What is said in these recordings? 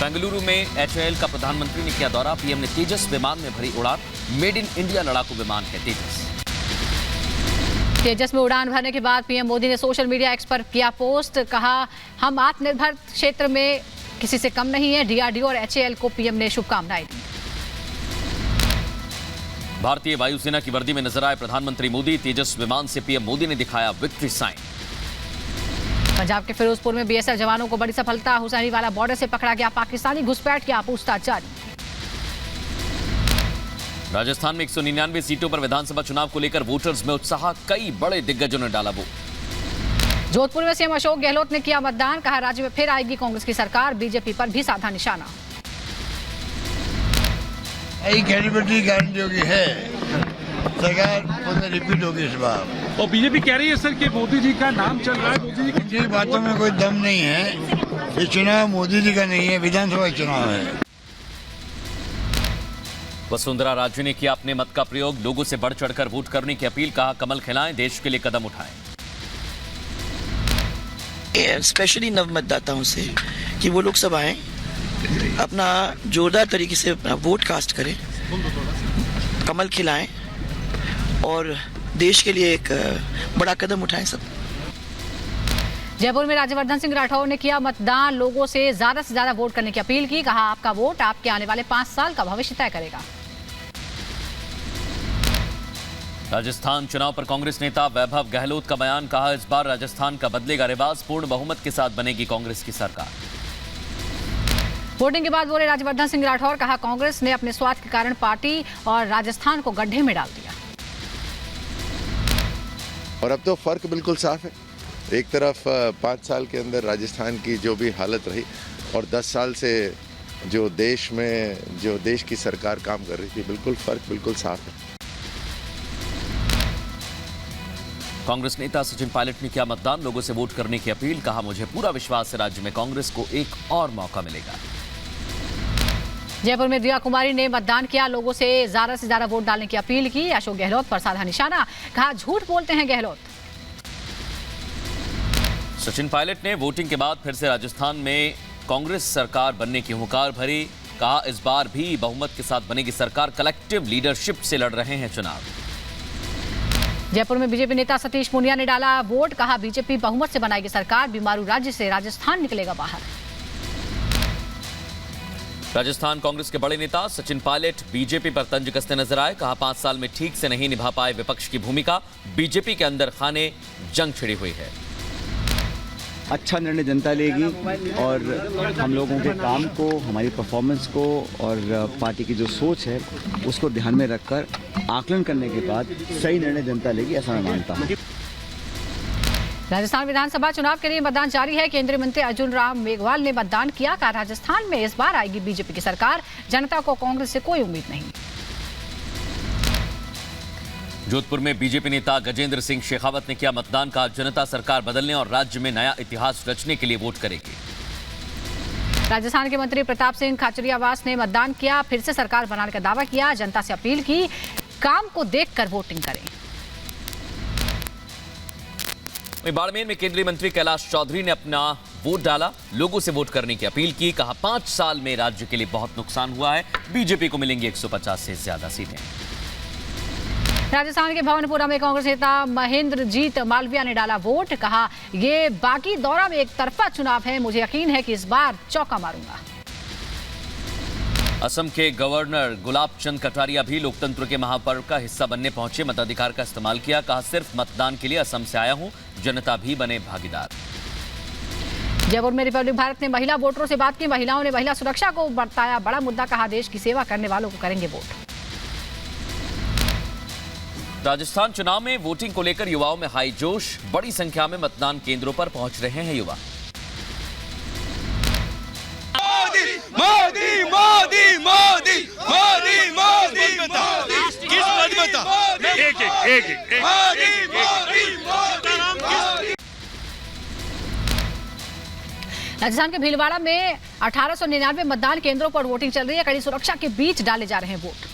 बेंगलुरु में एचएएल का प्रधानमंत्री ने किया दौरा। पीएम ने तेजस विमान में भरी उड़ान। मेड इन इंडिया लड़ाकू विमान है तेजस। तेजस में उड़ान भरने के बाद पीएम मोदी ने सोशल मीडिया एक्स पर किया पोस्ट। कहा, हम आत्मनिर्भर क्षेत्र में किसी से कम नहीं है। डीआरडीओ और एचएएल को पीएम ने शुभकामनाएं दी। भारतीय वायुसेना की वर्दी में नजर आए प्रधानमंत्री मोदी। तेजस विमान से पीएम मोदी ने दिखाया विक्ट्री साइन। पंजाब के फिरोजपुर में बीएसएफ जवानों को बड़ी सफलता। हुसैनीवाला बॉर्डर से पकड़ा गया पाकिस्तानी घुसपैठ की पूछताछ जारी। राजस्थान में 199 सीटों पर विधानसभा चुनाव को लेकर वोटर्स में उत्साह। कई बड़े दिग्गजों ने डाला वोट। जोधपुर में सीएम अशोक गहलोत ने किया मतदान। कहा, राज्य में फिर आएगी कांग्रेस की सरकार। बीजेपी पर भी साधा निशाना। कैबिनेट गारंटी होगी है, सरकार पुनः रिपीट होगी इस बार। और बीजेपी कह रही है सर कि मोदी जी का नाम चल रहा है। मोदी जी की बातों में कोई दम नहीं है। ये चुनाव मोदी जी का नहीं है, विधानसभा चुनाव है। वसुंधरा राजे ने किया अपने मत का प्रयोग। लोगों से बढ़ चढ़कर वोट करने की अपील। कहा, कमल खिलाएं, देश के लिए कदम उठाएं। स्पेशली नव मतदाताओं से कि वो लोग सब आए, अपना जोरदार तरीके से अपना वोट कास्ट करें, कमल खिलाएं और देश के लिए एक बड़ा कदम उठाएं सब। जयपुर में राज्यवर्धन सिंह राठौर ने किया मतदान। लोगों से ज्यादा वोट करने की अपील की। कहा, आपका वोट आपके आने वाले 5 साल का भविष्य तय करेगा। राजस्थान चुनाव पर कांग्रेस नेता वैभव गहलोत का बयान। कहा, इस बार राजस्थान का बदलेगा रिवाज। पूर्ण बहुमत के साथ बनेगी कांग्रेस की सरकार। वोटिंग के बाद बोले राज्यवर्धन सिंह राठौर। कहा, कांग्रेस ने अपने स्वार्थ के कारण पार्टी और राजस्थान को गड्ढे में डाल दिया। और अब तो फर्क बिल्कुल साफ है। एक तरफ 5 साल के अंदर राजस्थान की जो भी हालत रही और 10 साल से जो देश की सरकार काम कर रही थी, बिल्कुल फर्क बिल्कुल साफ है। कांग्रेस नेता सचिन पायलट ने किया मतदान। लोगों से वोट करने की अपील। कहा, मुझे पूरा विश्वास है राज्य में कांग्रेस को एक और मौका मिलेगा। जयपुर में दिया कुमारी ने मतदान किया। लोगों से ज्यादा वोट डालने की अपील की। अशोक गहलोत पर साधा निशाना। कहा, झूठ बोलते हैं गहलोत। सचिन पायलट ने वोटिंग के बाद फिर से राजस्थान में कांग्रेस सरकार बनने की हुंकार भरी। कहा, इस बार भी बहुमत के साथ बनेगी सरकार। कलेक्टिव लीडरशिप से लड़ रहे हैं चुनाव। जयपुर में बीजेपी नेता सतीश पूनिया ने डाला वोट। कहा, बीजेपी बहुमत से बनाएगी सरकार। बीमारू राज्य से राजस्थान निकलेगा बाहर। राजस्थान कांग्रेस के बड़े नेता सचिन पायलट बीजेपी पर तंज कसते नजर आए। कहा, 5 साल में ठीक से नहीं निभा पाए विपक्ष की भूमिका। बीजेपी के अंदर खाने जंग छिड़ी हुई है। अच्छा निर्णय जनता लेगी और हम लोगों के काम को, हमारी परफॉर्मेंस को और पार्टी की जो सोच है उसको ध्यान में रखकर आकलन करने के बाद सही निर्णय जनता लेगी, ऐसा मैं मानता हूँ। राजस्थान विधानसभा चुनाव के लिए मतदान जारी है। केंद्रीय मंत्री अर्जुन राम मेघवाल ने मतदान किया। कहा, राजस्थान में इस बार आएगी बीजेपी की सरकार। जनता को कांग्रेस से कोई उम्मीद नहीं। जोधपुर में बीजेपी नेता गजेंद्र सिंह शेखावत ने किया मतदान। का जनता सरकार बदलने और राज्य में नया इतिहास रचने के लिए वोट करेगी। राजस्थान के मंत्री प्रताप सिंह खाचरियावास ने मतदान किया। फिर से सरकार बनाने का दावा किया। जनता से अपील की, काम को देखकर वोटिंग करें। बाड़मेर में केंद्रीय मंत्री कैलाश चौधरी ने अपना वोट डाला। लोगों से वोट करने की अपील की। कहा, 5 साल में राज्य के लिए बहुत नुकसान हुआ है। बीजेपी को मिलेंगी 150 से ज्यादा सीटें। राजस्थान के भवनपुरा में कांग्रेस नेता महेंद्रजीत मालविया ने डाला वोट। कहा, ये बाकी दौरा में एक तरफा चुनाव है। मुझे यकीन है कि इस बार चौका मारूंगा। असम के गवर्नर गुलाब चंद कटारिया भी लोकतंत्र के महापर्व का हिस्सा बनने पहुंचे। मताधिकार का इस्तेमाल किया। कहा, सिर्फ मतदान के लिए असम से आया हूं। जनता भी बने भागीदार। जयपुर में रिपब्लिक भारत ने महिला वोटरों से बात की। महिलाओं ने महिला सुरक्षा को बताया बड़ा मुद्दा। कहा, देश की सेवा करने वालों को करेंगे वोट। राजस्थान चुनाव में वोटिंग को लेकर युवाओं में हाई जोश। बड़ी संख्या में मतदान केंद्रों पर पहुंच रहे हैं युवा। मोदी मोदी मोदी मोदी मोदी मोदी किस मत बता एक राजस्थान के भीलवाड़ा में 1899 मतदान केंद्रों पर वोटिंग चल रही है। कड़ी सुरक्षा के बीच डाले जा रहे हैं वोट।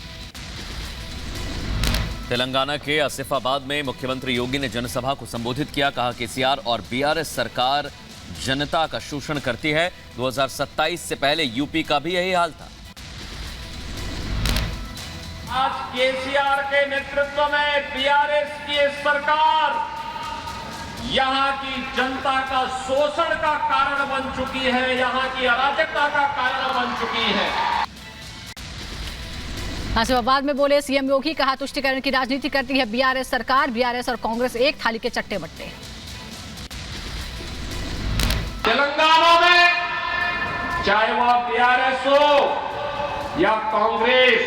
तेलंगाना के आसिफाबाद में मुख्यमंत्री योगी ने जनसभा को संबोधित किया। कहा, केसीआर और बीआरएस सरकार जनता का शोषण करती है। 2027 से पहले यूपी का भी यही हाल था। आज केसीआर के नेतृत्व में बीआरएस की सरकार यहां की जनता का शोषण का कारण बन चुकी है, यहां की अराजकता का कारण बन चुकी है। आसिफाबाद में बोले सीएम योगी, कहा तुष्टीकरण की राजनीति करती है बीआरएस सरकार। बीआरएस और कांग्रेस एक थाली के चट्टे बट्टे। तेलंगाना में चाहे वह बीआरएस हो या कांग्रेस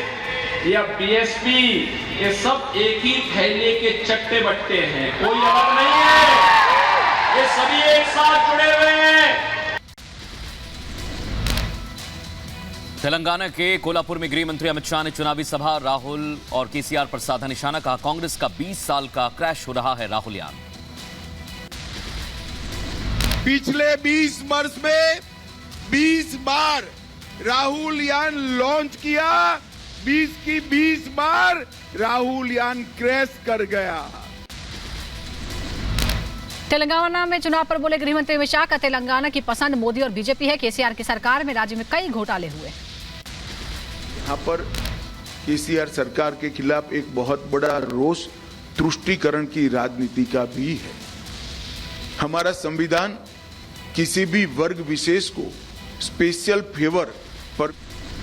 या बीएसपी, ये सब एक ही थैले के चट्टे बट्टे हैं, कोई अलग नहीं है, ये सभी एक साथ जुड़े हुए हैं। तेलंगाना के कोल्हापुर में गृह मंत्री अमित शाह ने चुनावी सभा, राहुल और केसीआर पर साधा निशाना। कहा कांग्रेस का 20 साल का क्रैश हो रहा है राहुल यान। पिछले 20 वर्ष में 20 बार राहुल यान लॉन्च किया, 20 की 20 बार राहुल यान क्रैश कर गया। तेलंगाना में चुनाव पर बोले गृह मंत्री अमित शाह, का तेलंगाना की पसंद मोदी और बीजेपी है। केसीआर की सरकार में राज्य में कई घोटाले हुए। यहाँ पर केसीआर सरकार के खिलाफ एक बहुत बड़ा रोष तुष्टीकरण की राजनीति का भी है। हमारा संविधान किसी भी वर्ग विशेष को स्पेशल फेवर